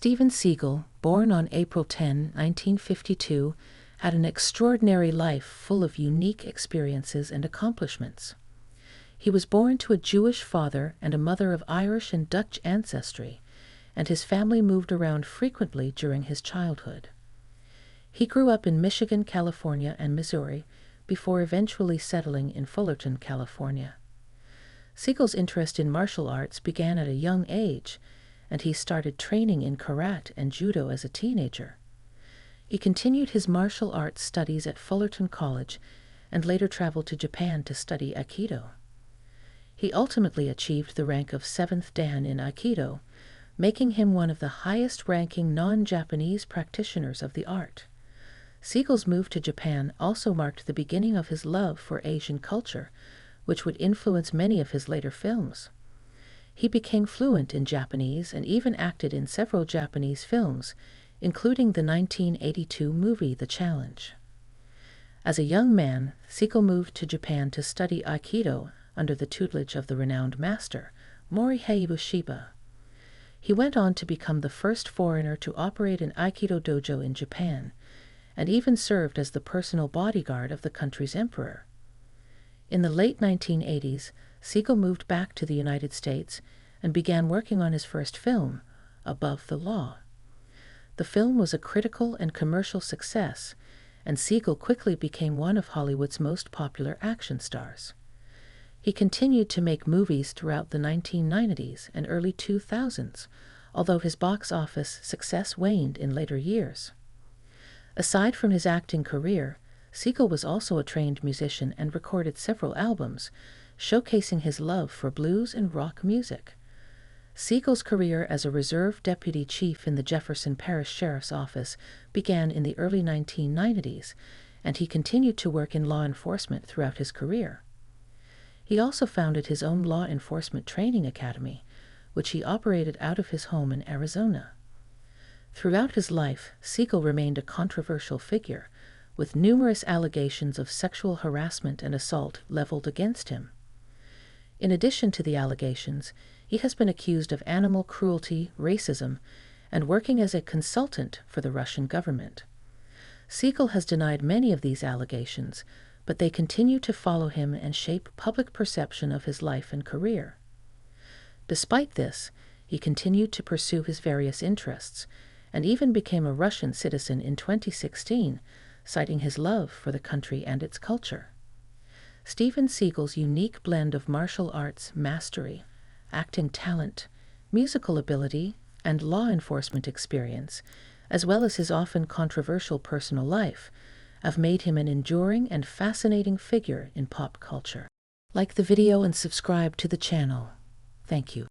Steven Seagal, born on April 10, 1952, had an extraordinary life full of unique experiences and accomplishments. He was born to a Jewish father and a mother of Irish and Dutch ancestry, and his family moved around frequently during his childhood. He grew up in Michigan, California, and Missouri before eventually settling in Fullerton, California. Seagal's interest in martial arts began at a young age, and he started training in karate and judo as a teenager. He continued his martial arts studies at Fullerton College and later traveled to Japan to study Aikido. He ultimately achieved the rank of 7th Dan in Aikido, making him one of the highest-ranking non-Japanese practitioners of the art. Seagal's move to Japan also marked the beginning of his love for Asian culture, which would influence many of his later films. He became fluent in Japanese and even acted in several Japanese films, including the 1982 movie The Challenge. As a young man, Seagal moved to Japan to study Aikido under the tutelage of the renowned master, Morihei Ueshiba. He went on to become the first foreigner to operate an Aikido dojo in Japan, and even served as the personal bodyguard of the country's emperor. In the late 1980s, Seagal moved back to the United States and began working on his first film, Above the Law. The film was a critical and commercial success, and Seagal quickly became one of Hollywood's most popular action stars. He continued to make movies throughout the 1990s and early 2000s, although his box office success waned in later years. Aside from his acting career, Seagal was also a trained musician and recorded several albums, showcasing his love for blues and rock music. Seagal's career as a reserve deputy chief in the Jefferson Parish Sheriff's Office began in the early 1990s, and he continued to work in law enforcement throughout his career. He also founded his own law enforcement training academy, which he operated out of his home in Arizona. Throughout his life, Seagal remained a controversial figure, with numerous allegations of sexual harassment and assault leveled against him. In addition to the allegations, he has been accused of animal cruelty, racism, and working as a consultant for the Russian government. Seagal has denied many of these allegations, but they continue to follow him and shape public perception of his life and career. Despite this, he continued to pursue his various interests, and even became a Russian citizen in 2016, citing his love for the country and its culture. Steven Seagal's unique blend of martial arts mastery, acting talent, musical ability, and law enforcement experience, as well as his often controversial personal life, have made him an enduring and fascinating figure in pop culture. Like the video and subscribe to the channel. Thank you.